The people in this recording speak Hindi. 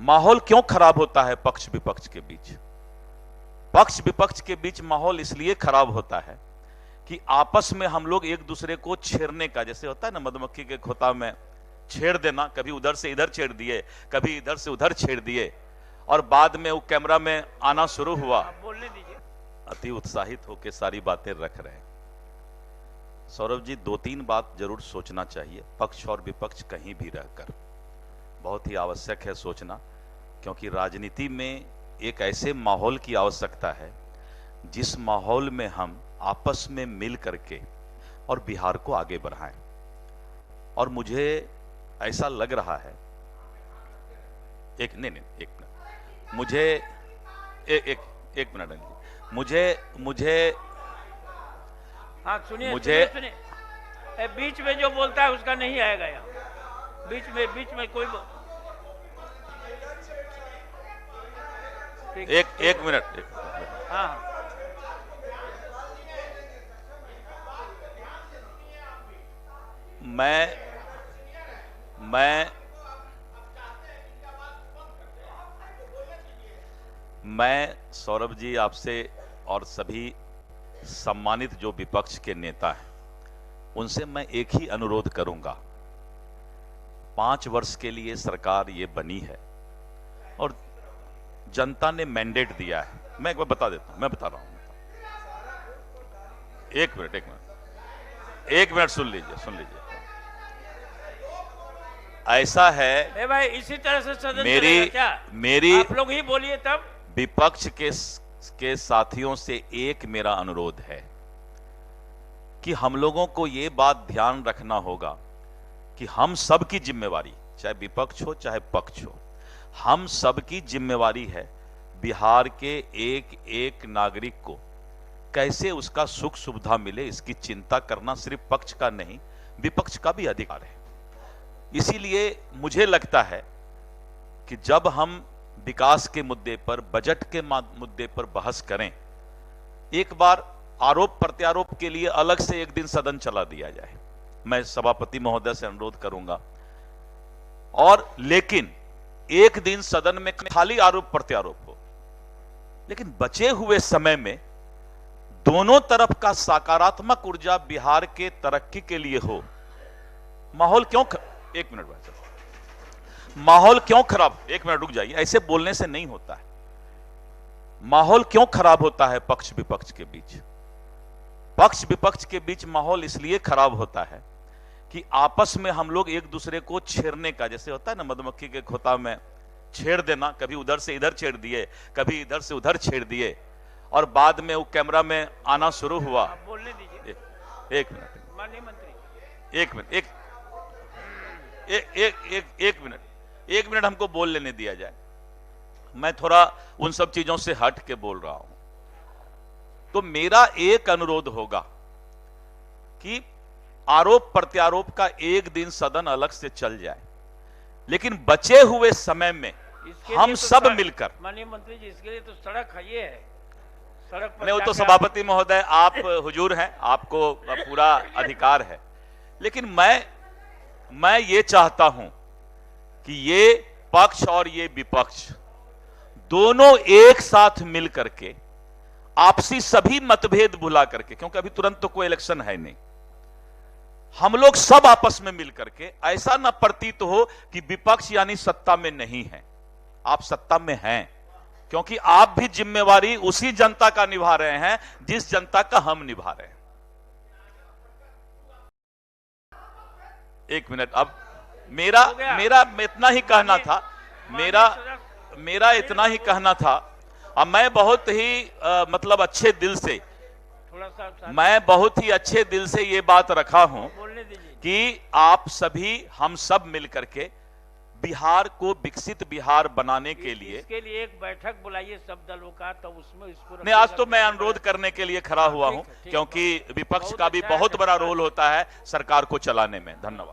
माहौल क्यों खराब होता है पक्ष विपक्ष के बीच? पक्ष विपक्ष के बीच माहौल इसलिए खराब होता है कि आपस में हम लोग एक दूसरे को छेड़ने का, जैसे होता है ना मधुमक्खी के खोता में छेड़ देना, कभी उधर से इधर छेड़ दिए, कभी इधर से उधर छेड़ दिए, और बाद में वो कैमरा में आना शुरू हुआ। बोलने दीजिए। अति उत्साहित होकर सारी बातें रख रहे हैं। सौरभ जी, 2-3 बात जरूर सोचना चाहिए, पक्ष और विपक्ष कहीं भी रहकर। बहुत ही आवश्यक है सोचना, क्योंकि राजनीति में एक ऐसे माहौल की आवश्यकता है जिस माहौल में हम आपस में मिल करके और बिहार को आगे बढ़ाएं। और मुझे ऐसा लग रहा है, एक मिनट, मुझे एक मिनट, मुझे हाँ सुनिए, मुझे सुनिए। बीच में जो बोलता है उसका नहीं आएगा यहाँ। बीच में कोई एक मिनट। हाँ मैं सौरभ जी आपसे और सभी सम्मानित जो विपक्ष के नेता हैं उनसे मैं एक ही अनुरोध करूंगा। 5 वर्ष के लिए सरकार ये बनी है और जनता ने मैंडेट दिया है। मैं एक बार बता देता हूं, मैं बता रहा हूं। एक मिनट सुन लीजिए। ऐसा है भाई, इसी तरह से सदन मेरी आप लोग ही बोलिए तब। विपक्ष के साथियों से एक मेरा अनुरोध है कि हम लोगों को ये बात ध्यान रखना होगा कि हम सब की जिम्मेवारी, चाहे विपक्ष हो चाहे पक्ष हो, हम सब की जिम्मेवारी है बिहार के एक एक नागरिक को कैसे उसका सुख सुविधा मिले, इसकी चिंता करना सिर्फ पक्ष का नहीं, विपक्ष का भी अधिकार है। इसीलिए मुझे लगता है कि जब हम विकास के मुद्दे पर, बजट के मुद्दे पर बहस करें, एक बार आरोप प्रत्यारोप के लिए अलग से एक दिन सदन चला दिया जाए। मैं सभापति महोदय से अनुरोध करूंगा। और लेकिन एक दिन सदन में खाली आरोप प्रत्यारोप हो, लेकिन बचे हुए समय में दोनों तरफ का सकारात्मक ऊर्जा बिहार के तरक्की के लिए हो। माहौल क्यों एक मिनट भाई, माहौल क्यों खराब, एक मिनट रुक जाइए, ऐसे बोलने से नहीं होता है। माहौल क्यों खराब होता है पक्ष विपक्ष के बीच? पक्ष विपक्ष के बीच माहौल इसलिए खराब होता है कि आपस में हम लोग एक दूसरे को छेड़ने का, जैसे होता है ना मधुमक्खी के खोता में छेड़ देना, कभी उधर से इधर छेड़ दिए, कभी इधर से उधर छेड़ दिए, और बाद में वो कैमरा में आना शुरू हुआ। बोलने दीजिए। एक मिनट माननीय मंत्री, एक मिनट हमको बोल लेने दिया जाए। मैं थोड़ा उन सब चीजों से हट के बोल रहा हूं। तो मेरा एक अनुरोध होगा कि आरोप प्रत्यारोप का एक दिन सदन अलग से चल जाए, लेकिन बचे हुए समय में हम सब मिलकर, माननीय मंत्री जी, इसके लिए तो सड़क है, ये है सड़क पर। नहीं, वो तो सभापति महोदय आप हुजूर हैं, आपको पूरा अधिकार है। लेकिन मैं ये चाहता हूं कि ये पक्ष और ये विपक्ष दोनों एक साथ मिल करके आपसी सभी मतभेद भुला करके, क्योंकि अभी तुरंत तो कोई इलेक्शन है नहीं, हम लोग सब आपस में मिल करके, ऐसा ना प्रतीत हो कि विपक्ष यानी सत्ता में नहीं है। आप सत्ता में हैं, क्योंकि आप भी जिम्मेवारी उसी जनता का निभा रहे हैं जिस जनता का हम निभा रहे हैं। एक मिनट, अब मेरा इतना ही कहना था, मेरा इतना ही कहना था। अब मैं बहुत ही मतलब अच्छे दिल से, मैं बहुत ही अच्छे दिल से ये बात रखा हूं कि आप सभी, हम सब मिलकर के बिहार को विकसित बिहार बनाने के लिए, इसके लिए एक बैठक बुलाइए सब दलों का, तो उसमें इसको नहीं, आज तो मैं अनुरोध करने के लिए खड़ा हुआ हूं, क्योंकि विपक्ष का भी बहुत बड़ा रोल होता है सरकार को चलाने में। धन्यवाद।